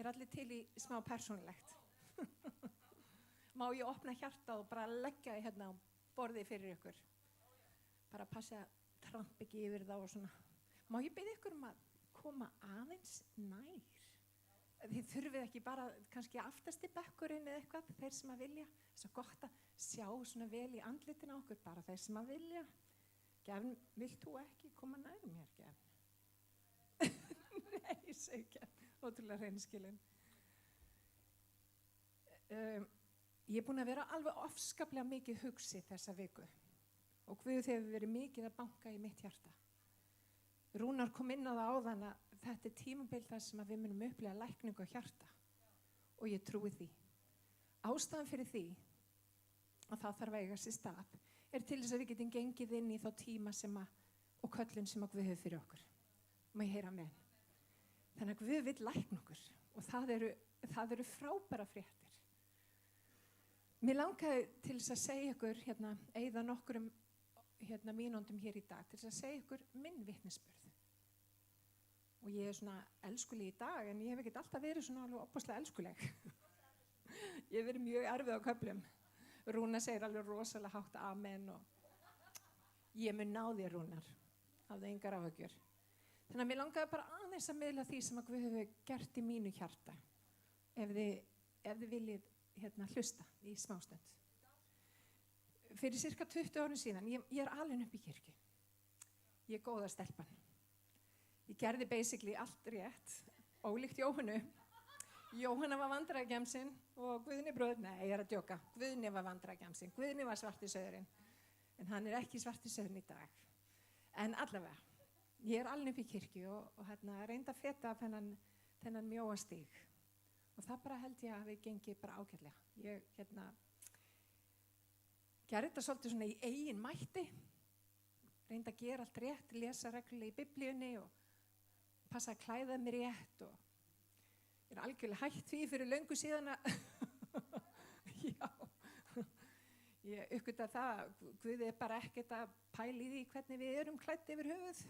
allir til í smá persónulegt? Má ég opna hjartað og bara leggja því hérna á borðið fyrir ykkur? Bara passa að trampa ekki yfir það og svona. Má ég biðja ykkur að koma aðeins nær? Þið þurfið ekki bara kannski aftasti bekkurinn eða eitthvað, þeir sem að vilja. Svo gott að sjá svona vel í andlitin á okkur, bara þeir sem að vilja. Gefn, vilt þú ekki koma nær mér, Gefn? Nei, segi Gefn, ótrúlega hreinskilin. Ég er búin að vera alveg afskaplega mikið hugsi þessa viku og Guð hefur verið mikið að banka í mitt hjarta. Rúnar kom inn á það áðan að þetta er tímabil þar sem að við munum upplifa lækningu á hjarta og ég trúi því. Ástæðan fyrir því að það þarf að eiga sér stað er til þess að við getum gengið inn í þá tíma sem að, og köllun sem að Guð hefur fyrir okkur. Má ég heyra með. Þannig að Guð vill lækna okkur og það eru frábæra fréttir. Mér langaði til þess að segja ykkur, eyða nokkrum mínúndum hér í dag, til þess að segja ykkur minn vitnisburð. Og ég er svona elskuleg í dag, en ég hef ekkert alltaf verið svona alveg opaslega elskuleg. Ég hef verið mjög erfið á köflum. Rúnar segir alveg rosalega hátt amen og ég mun ná þér, Rúnar. Hafðu engar áhyggjur. Þannig að mér langaði bara aðeins að miðla því sem að Guð hefur gert í mínu hjarta. Ef þið viljið hlusta í smástund. Fyrir cirka 20 árum síðan, ég er alin upp í kirkju. Ég er góða stelpan. Ég gerði basically allt rétt, ólíkt Jóhannu. Jóhanna var vandræðagemsinn og Guðni bróðir, nei, ég er að djóka. Guðni var vandræðagemsinn, Guðni var svartisauðurinn. En hann er ekki svartisauðurinn í dag. En allavega, ég er alin upp í kirkju og reynda að feta af þennan mjóa stíg. Og það bara held ég að við gengið bara ágætlega. Ég gerði þetta svolítið svona í eigin mætti. Reyndi að gera allt rétt, lesa reglulega í Biblíunni og passa að klæða mig rétt. Og ég er algjörlega hætt því fyrir löngu síðan að já, ég uppgötta það. Guð er bara ekkert að pæla í því hvernig við erum klædd yfir höfuð.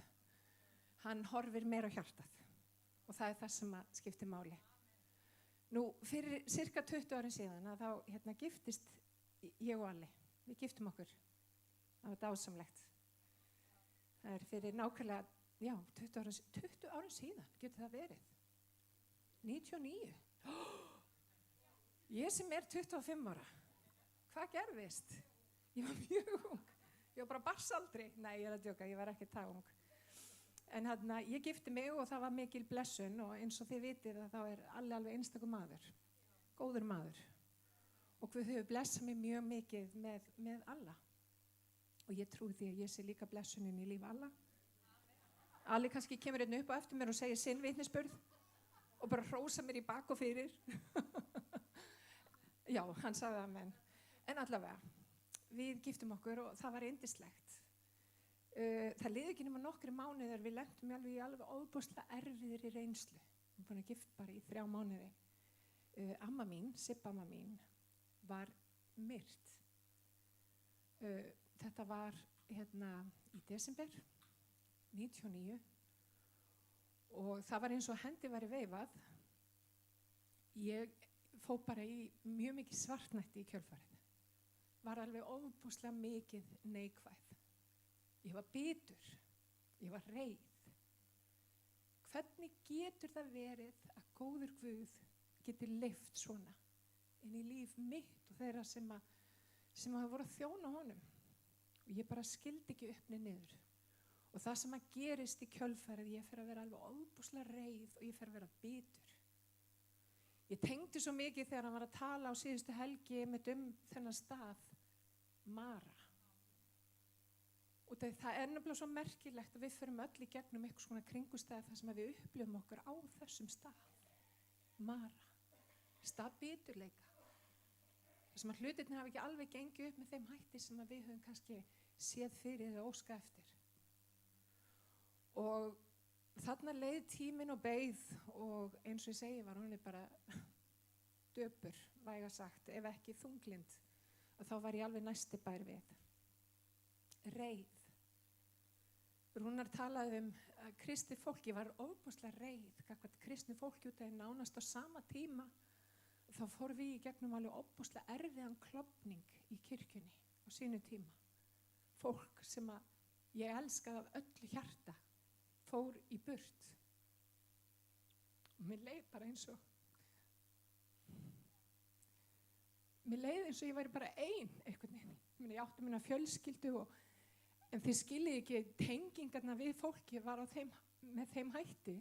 Hann horfir meira á hjartað og það er það sem að skiptir máli. Nú, fyrir cirka 20 árin síðan að þá giftist ég og Alli. Við giftum okkur. Það var dásamlegt. Það er fyrir nákvæmlega, 20 árin síðan, getur það verið. 99. Ég sem er 25 ára. Hvað gerðist? Ég var mjög ung. Ég var bara barnsaldri. Nei, ég er að djóka, ég var ekki það ung. En ég gifti mig og það var mikil blessun og eins og þið vitið að þá er Alli alveg einstakur maður, góður maður. Og Guð hefur blessað mig mjög mikið með Alla. Og ég trúi því að ég sé líka blessunin í líf Alla. Alli kannski kemur einn upp á eftir mér og segir sinn vitnisburð og bara hrósa mér í bak og fyrir. Já, hann sagði amen. En allavega, við giftum okkur og það var yndislegt. Það liði ekki nema nokkri mánuðir, við lentum alveg í alveg óbúslega erfiðri reynslu. Við erum búin að gift bara í 3 mánuði. Amma mín, Sibba-amma mín, var myrt. Þetta var í desember 99 og það var eins og hendi væri veifað. Ég fór bara í mjög mikið svartnætti í kjölfarið. Var alveg óbúslega mikið neikvæð. Ég var bitur, ég var reið. Hvernig getur það verið að góður Guð geti leyft svona inn í líf mitt og þeirra sem að voru að þjóna honum? Og ég bara skildi ekki upp niður. Og það sem að gerist í kjölfarið, ég fer að vera alveg óbúslega reið og ég fer að vera bitur. Ég tengdi svo mikið þegar hann var að tala á síðustu helgi með þennan stað, Mara. Og það er nefnilega svo merkilegt að við förum öll í gegnum eitthvað svona kringustæði þar sem við upplifum okkur á þessum stað. Mara. Stað biturleika. Þar sem að hlutirnir hafa ekki alveg gengið upp með þeim hætti sem að við höfum kannski séð fyrir eða óska eftir. Og þarna leið tíminn og beið og eins og ég segi var hún bara döpur, væga sagt, ef ekki þunglind. Og þá var ég alveg næsti bær við. Reið. Rúnar talaði að kristið fólki var ofboðslega reið, gagnvart kristnu fólki út af nánast á sama tíma. Þá fór við í gegnum alveg ofboðslega erfiðan klofning í kirkjunni á sínu tíma. Fólk sem að ég elskaði af öllu hjarta fór í burt. Og mér leið bara eins og ég væri bara ein einhvern veginn. Ég átti mína fjölskyldu en þið skiljið ekki tengingarna við fólki var með þeim hætti.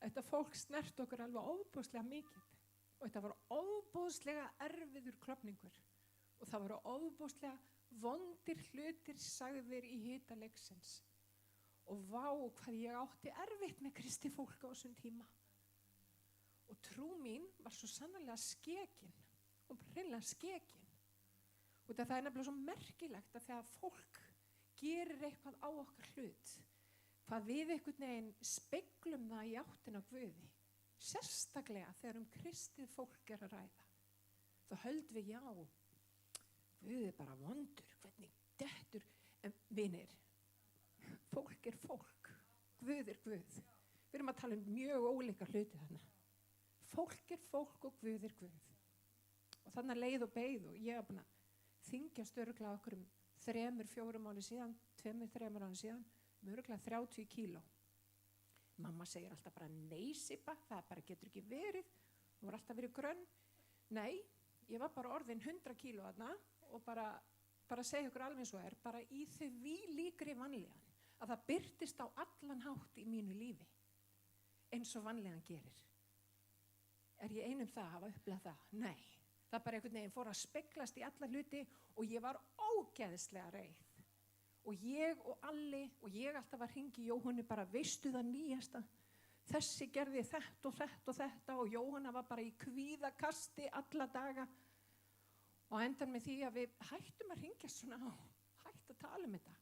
Þetta fólk snert okkur alveg ofboðslega mikið og þetta var ofboðslega erfiður klofningur og það voru ofboðslega vondir hlutir sagðir í hita leiksins. Og vá hvað ég átti erfitt með kristið fólk á þessum tíma. Og trú mín var svo sannarlega skekin og hreinlega skekin. Og það er nefnilega svo merkilegt að þegar fólk gerir eitthvað á okkar hlut, hvað við einhvern veginn speglum það í áttina á Guði, sérstaklega þegar kristið fólk að ræða. Þá höldum við Guð er bara vondur, hvernig dettur, en vinir, fólk er fólk, Guð er Guð. Við erum að tala mjög ólíka hluti þarna. Fólk er fólk og Guð er Guð. Og þannig leið og beið og ég er búin að þyngjast örugglega okkur 3-4 mánuði síðan, 2-3 mánuði síðan, örugglega 30 kíló. Mamma segir alltaf bara nei Sibba, það bara getur ekki verið, hún var alltaf verið grönn. Nei, ég var bara orðin 100 kíló þarna og bara segja ykkur alveg svo bara í því líkri vanlíðan að það birtist á allan hátt í mínu lífi, eins og vanlíðan gerir. Er ég einum það að hafa upplifað það? Nei. Það bara einhvern veginn fór að speglast í alla hluti og ég var ógeðslega reið. Og ég og Alli og ég alltaf að hringi Jóhannu bara veistu það nýjasta. Þessi gerði þetta og þetta og þetta og Jóhanna var bara í kvíðakasti alla daga. Og endan með því að við hættum að hringja svona á, hætt að tala þetta.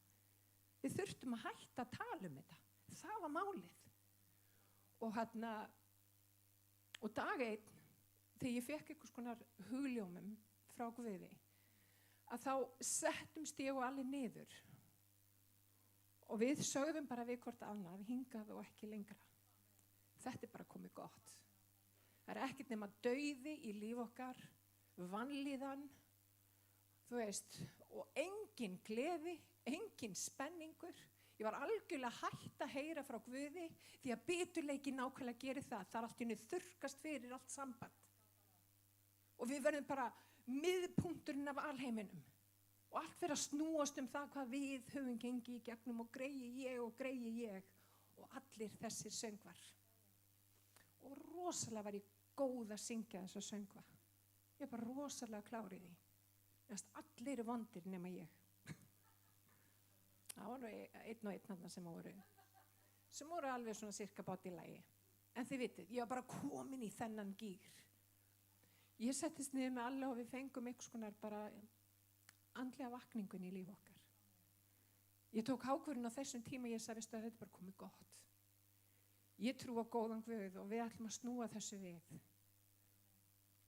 Við þurftum að hætta að tala þetta. Það var málið. Og dag einn, þegar ég fekk einhvers konar hugljómum frá Guði, að þá settumst ég og Alli niður og við sögðum bara við hvort annað, hingað og ekki lengra. Þetta er bara komið gott. Það er ekkert nema dauði í líf okkar, vanlíðan, þú veist, og engin gleði, engin spenningur. Ég var algjörlega hætt að heyra frá Guði því að biturleiki nákvæmlega gerir það. Það er allt í einu þurrkast fyrir allt samband. Og við verðum bara miðpunkturinn af alheiminum. Og allt fyrir að snúast það hvað við höfum gengið í gegnum og greiði ég og allir þessir söngvar. Og rosalega var ég góð að syngja þessa söngva. Ég var bara rosalega klár í því. Allir eru vondir nema ég. Það voru einn og einn sem voru alveg svona cirka bát í lagi. En þið vitið, ég var bara komin í þennan gír. Ég settist niður með alla og við fengum einhvers konar bara andlega vakningun í líf okkar. Ég tók ákvörðun á þessum tíma og ég sagði að þetta er bara komið gott. Ég trú á góðan Guð og við ætlum að snúa þessu við.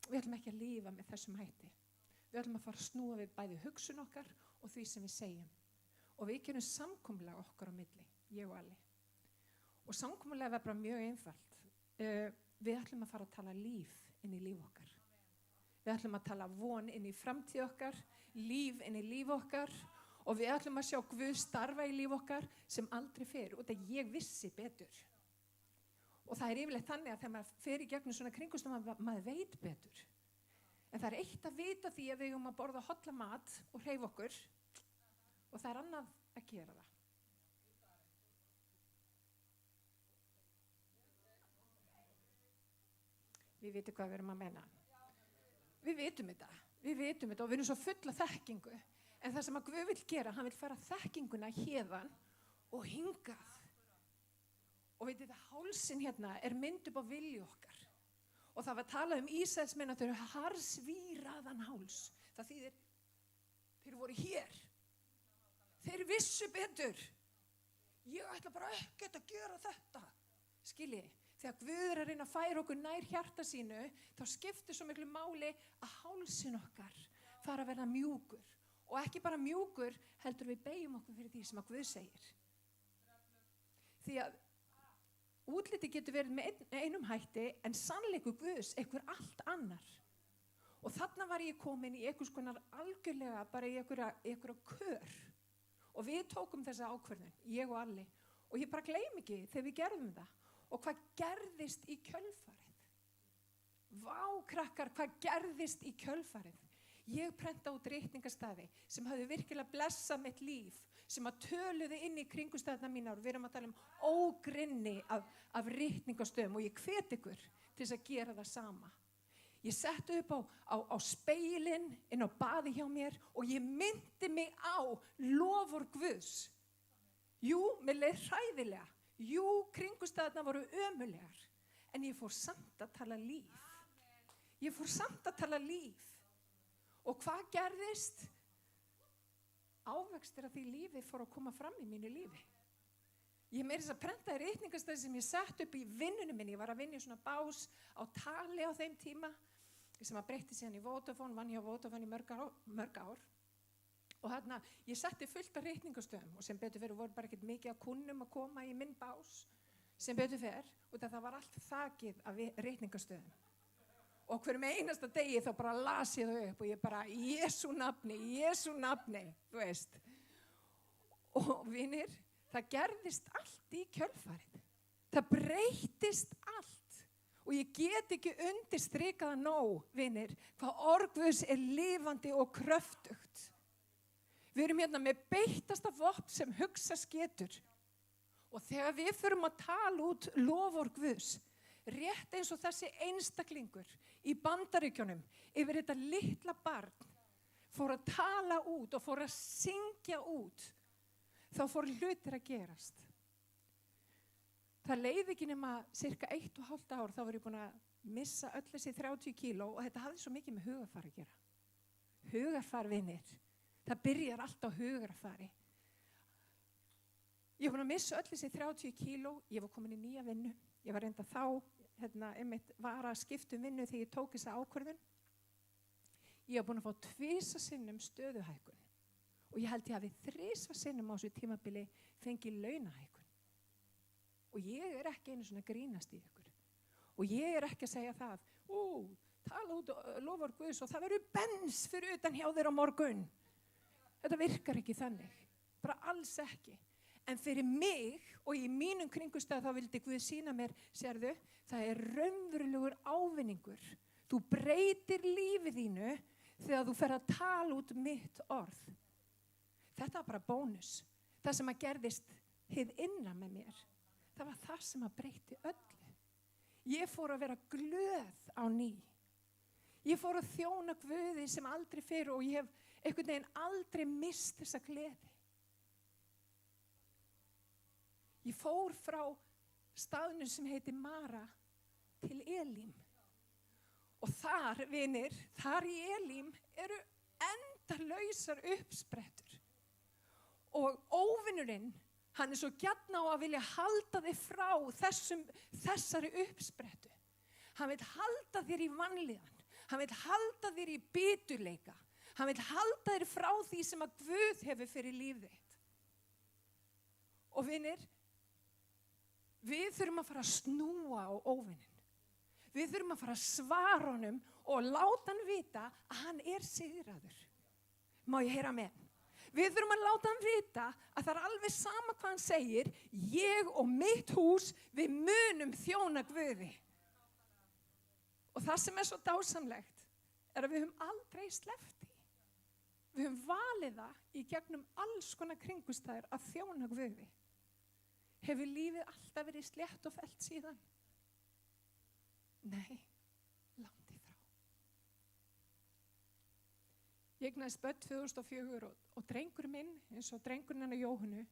Við ætlum ekki að lifa með þessum hætti. Við ætlum að fara að snúa við bæði hugsun okkar og því sem við segjum. Og við gerum samkomulag okkar á milli, ég og Alli. Og samkomulag var bara mjög einfalt. Við ætlum að fara að tala líf inn í líf okkar. Við ætlum að tala von inn í framtíð okkar, líf inn í líf okkar og við ætlum að sjá Guð starfa í líf okkar sem aldrei fer og þetta ég vissi betur. Og það er yfirleitt þannig að þegar maður fer í gegnum svona kringumstæður maður veit betur. En það er eitt að vita því að við eigum að borða holla mat og hreyfa okkur og það er annað að gera það. Við vitum hvað við erum að menna. Við vitum þetta og við erum svo full af þekkingu. En það sem að Guð vill gera, hann vill fara þekkinguna héðan og hingað. Og veitir það, hálsinn hérna er mynd upp á vilja okkar. Og það var talað Ísraelsmenn að þau eru harðsvíraðan háls. Það þýðir, þeir voru hér. Þeir vissu betur. Ég ætla bara ekkert að gera þetta. Skiljið, þegar Guð er að reyna að færa okkur nær hjarta sínu, þá skiptir svo miklu máli að hálsinn okkar fara að verða mjúkur. Og ekki bara mjúkur, heldur við beygjum okkur fyrir því sem að Guð segir. Því að útliti getur verið með einum hætti en sannleikur Guðs einhver allt annar. Og þarna var ég komin í einhvers konar algjörlega bara í einhverja kör. Og við tókum þessa ákvörðun, ég og Alli. Og ég bara gleymi ekki þegar við gerðum það. Og hvað gerðist í kjölfarið? Vá, krakkar, hvað gerðist í kjölfarið? Ég prenta út reikningastafi sem hafði virkilega blessað mitt líf, sem að töluði inn í kringumstæðna mínar og við erum að tala ógrynni af reikningastöfum og ég hvet ykkur til þess að gera það sama. Ég setti upp á speilin inn á baði hjá mér og ég myndi mig á lofur Guðs. Jú, mér leið hræðilega. Jú, kringumstæðna voru ömurlegar. En ég fór samt að tala líf. Ég fór samt að tala líf. Og hvað gerðist? Ávextir af því lífi fór að koma fram í mínu lífi. Ég meira þess að prenta reikningastæði sem ég sett upp í vinnunum minni. Ég var að vinna í svona bás á tali á þeim tíma sem að breytti síðan í Vodafone, vann hjá Vodafone í mörg ár. Og þarna, ég setti fullt af reikningastöðum og sem betur fyrir voru bara ekkert mikið af kunnum að koma í minn bás. Sem betur fyrir, út af það var allt þakið af reikningastöðum. Og hverjum einasta degi þá bara las ég þau upp og ég bara, Jesú nafni, þú veist. Og vinir, það gerðist allt í kjölfarið. Það breytist allt. Og ég get ekki undirstrikað nóg, vinir, hvað orð Guðs lifandi og kröftugt. Við erum hérna með beittasta vopn sem hugsast getur. Og þegar við förum að tala út loforð Guðs, rétt eins og þessi einstaklingur í Bandaríkjunum yfir þetta litla barn fór að tala út og fór að syngja út, þá fór hlutir að gerast. Það leið ekki nema cirka 1,5 ár, þá var ég búin að missa öll þessi 30 kíló og þetta hafði svo mikið með hugarfar að gera. Hugarfar, vinir, það byrjar allt á hugarfari. Ég var búin að missa öll þessi 30 kíló, ég var komin í nýja vinnu. Ég var reynda þá, einmitt var að skipta vinnu þegar ég tók þessa ákvörðun. Ég var búin að fá 2 sinnum stöðuhækkun og ég held ég hafi 3 sinnum á þessu tímabili fengið launahækkun. Og ég ekki einu svona grínast í ykkur. Og ég ekki að segja það, tala út loforð Guðs og það verður bens fyrir utan hjá þér á morgun. Þetta virkar ekki þannig, bara alls ekki. En fyrir mig og í mínum kringumstæðum þá vildi Guð sýna mér, sérðu, það raunverulegur ávinningur. Þú breytir lífið þínu þegar þú fer að tala út mitt orð. Þetta var bara bónus. Það sem að gerðist hið innan með mér, það var það sem að breyti öllu. Ég fór að vera glöð á ný. Ég fór að þjóna Guði sem aldrei fyrr og ég hef einhvern veginn aldrei misst þessa gleði. Ég fór frá staðnum sem heitir Mara til Elím. Og þar, vinir, þar í Elím eru endalausar uppsprettur. Og óvinurinn, hann svo gjarn á að vilja halda þig frá þessari uppsprettu. Hann vil halda þér í vanlíðan. Hann vil halda þér í biturleika. Hann vil halda þér frá því sem að Guð hefur fyrir líf þitt. Og vinir, við þurfum að fara að snúa á óvinnin. Við þurfum að fara að svara honum og láta hann vita að hann sigraður. Má ég heyra með? Við þurfum að láta hann vita að það alveg sama hvað hann segir, ég og mitt hús, við munum þjóna Guði. Og það sem svo dásamlegt að við höfum aldrei sleppt því. Við höfum valið það í gegnum alls konar kringumstæður að þjóna Guði. Hefur lífið alltaf verið slétt og fellt síðan? Nei, langt í frá. Ég eignaðist börn 2004 og drengur minn, eins og drengurinn hennar Jóhannu,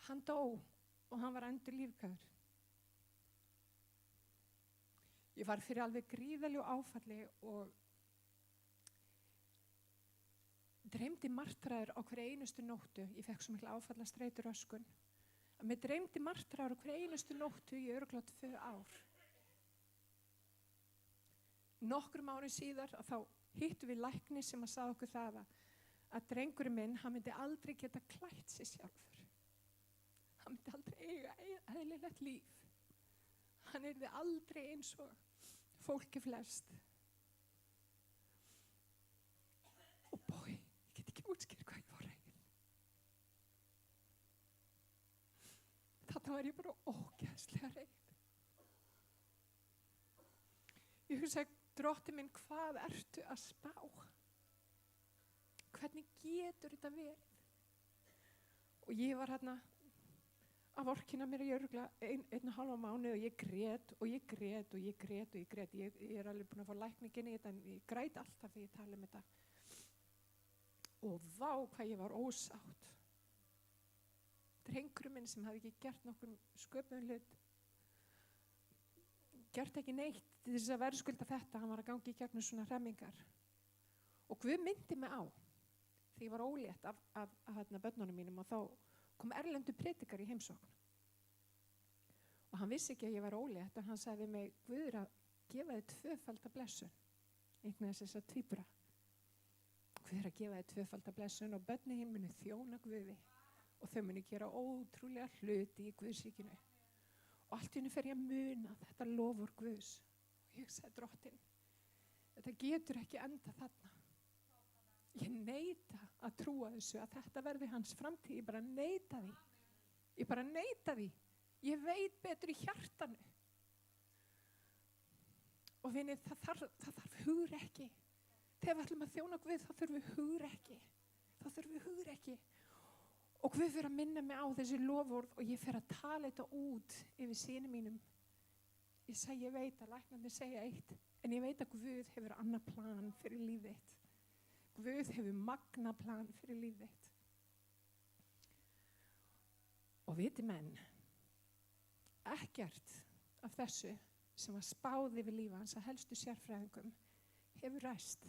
hann dó og hann var endurlífgaður. Ég var fyrir alveg gríðarlegu áfalli og dreymdi martraðir á hverju einustu nóttu. Ég fekk svo mikla áfallastreitur öskun. Að mér dreymdi martraðir á hverju einustu nóttu í örugglega 2 ár. Nokkrum árum síðar að þá hittum við lækni sem að sagði okkur það að drengurinn minn, hann myndi aldrei geta klætt sig sjálfur. hann myndi aldrei eiga eðlilegt líf. Hann yrði aldrei eins og fólki flest. Og ég get ekki útskýrt hvað ég var reið. Þarna var ég bara ógeðslega reið. Ég hugsaði, Drottinn minn, hvað ertu að spá? Hvernig getur þetta verið? Og ég var hérna að vorkina mér í örugglega 1,5 mánuð og ég grét og ég grét og ég grét og ég grét. Ég er alveg búin að fá lækningin í þetta en ég græt alltaf þegar ég tala um þetta. Og vá hvað ég var ósátt. Drengurinn minn sem hafði ekki gert nokkur sköpuðum hlut, gert ekki neitt til þess að verðskulda þetta, hann var að gangi í gegnum svona hremmingar. Og Guð myndi mig á, þegar ég var ólétt af börnunum mínum og þá kom erlendur predikar í heimsókn. Og hann vissi ekki að ég var ólétt og hann sagði við mig, Guð er að gefa þið 2-falda blessun, einhvern veginn þess að tvíbura. Guð er að gefa þið 2-falda blessun og börnin munu þjóna Guði og þau munu gera ótrúlega hluti í Guðsríkinu. Og allt í henni fer ég að muna þetta lofur Guðs. Og ég sagði, Drottinn, þetta getur ekki enda þarna. Ég neita að trúa þessu, að þetta verði hans framtíð. Ég bara neita því. Ég bara neita því. Ég veit betur í hjartanu. Og vinir, það þarf hugrekki. Þegar við ætlum að þjóna Guð, þá þurfum við hugrekki. Og Guð fyrir að minna mig á þessi loforð og ég fyrir að tala þetta út yfir syni mínum. Ég segi, ég veit að læknarnir segja eitt, en ég veit að Guð hefur annað plan fyrir líf þitt. Guð hefur magna plan fyrir líf þitt. Og viti menn, ekkert af þessu sem var spáð yfir líf hans að helstu sérfræðingum hefur ræst.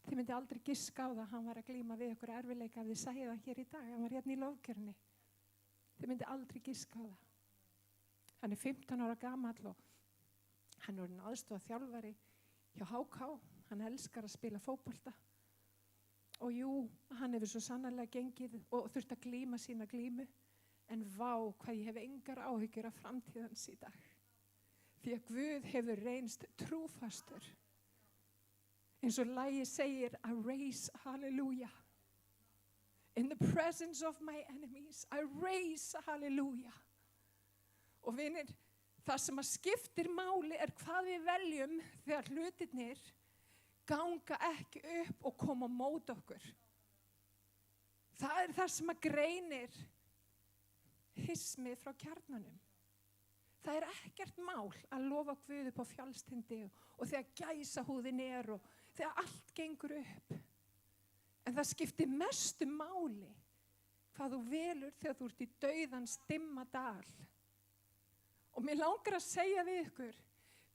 Þið myndi aldrei giska á það að hann var að glíma við ykkur erfiðleika ef þið sæði það hér í dag. Hann var hérna í lofgjörunni. Þið myndi aldrei giska á það. Hann er 15 ára gamall og hann er orðinn aðstoðarþjálfari hjá HK. Hann elskar að spila fótbolta. Og jú, hann hefur svo sannarlega gengið og þurft að glíma sína glímu. En vá, hvað ég hef engar áhyggjur af framtíðans í dag. Því að Guð hefur reynst trúfastur. Eins og lagið segir, I raise, hallelujah. In the presence of my enemies, I raise, hallelujah. Og vinir, það sem að skiptir máli er hvað við veljum þegar hlutirnir ganga ekki upp og koma á mót okkur. Það er það sem að greinir hismið frá kjarnanum. Það er ekkert mál að lofa Guð upp á fjallstindi og þegar gæsahúðin er og þegar allt gengur upp. En það skiptir mestu máli hvað þú velur þegar þú ert í dauðans dimma dal. Og mér langar að segja við ykkur,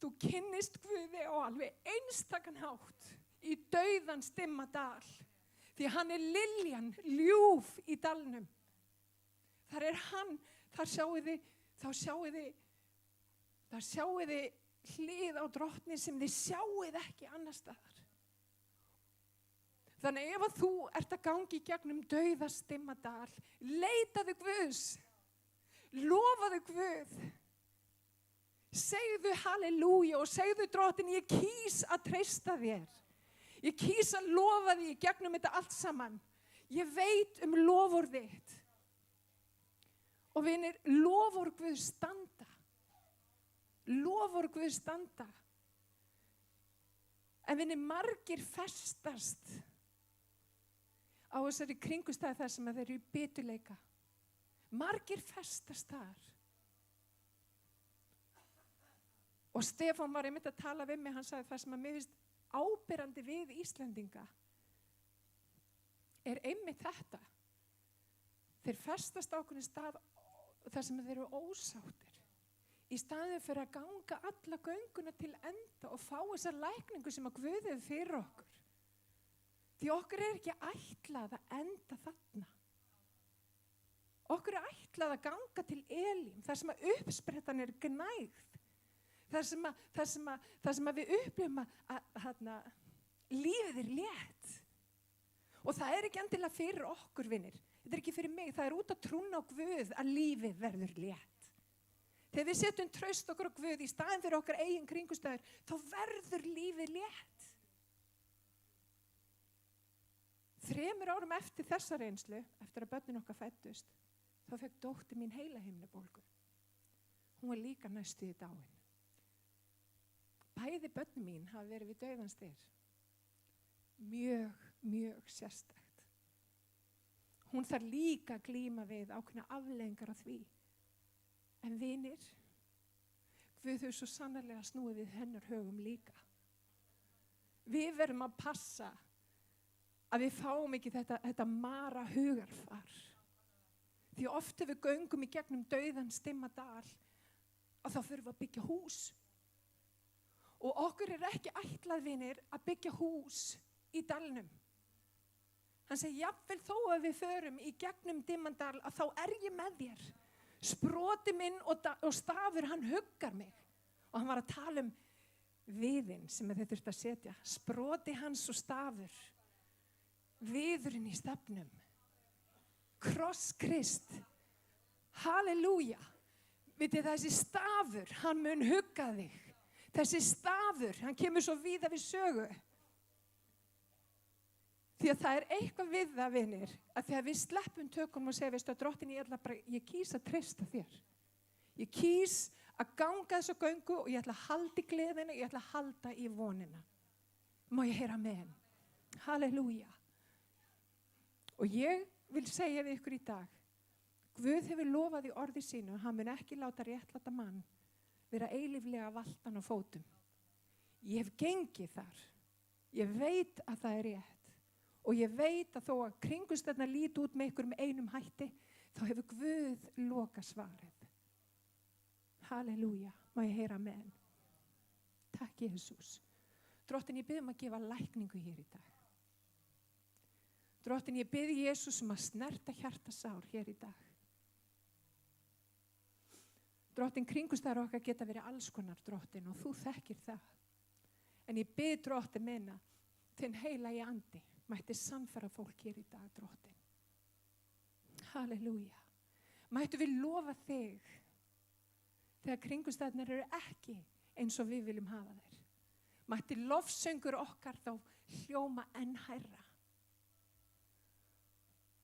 þú kynnist Guði á alveg einstakan hátt í dauðans dimma dal. Því hann er liljan, ljúf í dalnum. Þar er hann, þar sjáið þið hlið á Drottni sem þið sjáið ekki annar staðar. Þannig ef að þú ert að gangi í gegnum dauðastimma dal, leitaðu Guðs, lofaðu Guð, segðu halleluja og segðu Drottinn, ég kýs að treysta þér. Ég kýs að lofa því í gegnum þetta allt saman. Ég veit loforð þitt. Og vinir, loforð Guð standa. Loforð Guð standa. En vinir, margir festast á þessari kringustæði þar sem þeir eru í biturleika. Margir festast þar. Og Stefán var einmitt að tala við mig, hann sagði það sem að mér finnst áberandi við Íslendinga er einmitt þetta. Þeir festast á okkur stað þar sem þeir eru ósáttir. Í staðin fyrir að ganga alla gönguna til enda og fá þessa lækningu sem að Guð hefur fyrir okkur. Því okkur er ekki ætlað að enda þarna. Okkur er ætlað að ganga til Elím, þar sem að uppsprettan er gnægð. Þar sem að við upplifum að lífið er létt. Og það er ekki endilega fyrir okkur, vinir. Þetta Þetta er ekki fyrir mig, það er út að trúna á Guð að lífið verður létt. Þegar við setjum traust okkur á Guð í staðinn fyrir okkar eigin kringumstæður, þá verður lífið létt. 3 árum eftir þessa reynslu, eftir að börnin okkar fæddust, þá fekk dóttir mín heilahimnubólgu. Hún var líka næstu í dáin. Bæði börnin mín hafa verið við dauðans dyr. Mjög sérstakt. Hún þarf líka að glíma við ákveðna afleiðingar af því. En vinir, Guð hefur svo sannarlega snúið við hennar högum líka. Við verðum að passa að við fáum ekki þetta mara hugarfar. Því oft ef við göngum í gegnum dauðans dimma dal, að þá þurfum við að byggja hús. Og okkur er ekki ætlað, vinir, að byggja hús í dalnum. Hann segir, jafnvel þó að við förum í gegnum dimman dal, að þá er ég með þér. Sproti minn og stafur, hann huggar mig. Og hann var að tala um viðinn sem þið þurft að setja. Sproti hans og stafur. Viðurinn í stafnum. Kross Krist. Halleluja. Vitið, þessi stafur, hann mun hugga þig. Þessi stafur, hann kemur svo víða við sögu. Því að það er eitthvað við það, vinir, að þegar við sleppum tökum og segja, veistu að drottin, ég kýs að treysta þér. Ég kýs að ganga þessu göngu og ég ætla að halda í gleðina, ég ætla að halda í vonina. Má ég heyra amen. Halleluja. Og ég vil segja við ykkur í dag, Guð hefur lofað í orði sínu, hann mun ekki láta réttláta mann vera eilíflega valtan á fótum. Ég hef gengið þar. Ég veit að það er rétt. Og ég veit að þó að kringumstæðurnar líti út með ykkur með einum hætti, þá hefur Guð lokað svarið. Halleluja, má ég heyra amen. Takk Jesús. Drottin, ég bið að gefa lækningu hér í dag. Drottin, ég bið Jesús að snerta hjartasár hér í dag. Drottin, kringumstæður okkar geta verið alls konar, drottin, og þú þekkir það. En ég bið drottin minna, þinn heilagi andi mætti sannfæra fólk hér í dag, drottin. Halleluja. Mættu við lofa þig þegar kringumstæðurnar eru ekki eins og við viljum hafa þær. Mætti lofsöngur okkar þá hljóma enn hærra.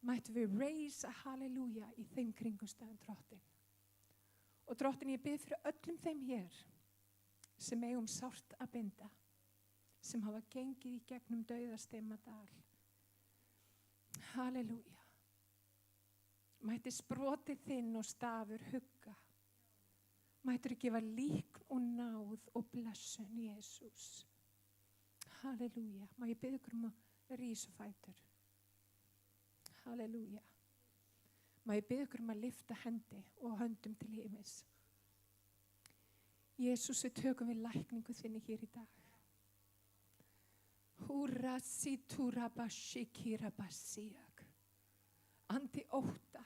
Mættu við reisa halleluja í þeim kringumstæðum, drottin. Og drottin, ég bið fyrir öllum þeim hér sem eigum sárt að binda, sem hafa gengið í gegnum dauðastimma dal. Halleluja. Mætti sproti þinn og stafur hugga. Mættur gefa líkn og náð og blessun, Jesús. Halleluja. Má ég bið ykkur að rísa á fætur. Halleluja. Má ég bið ykkur að lyfta hendi og höndum til himins. Jesús, við tökum við lækningu þinni hér í dag. Húra sítúra bashikira basiak. Andi ótta.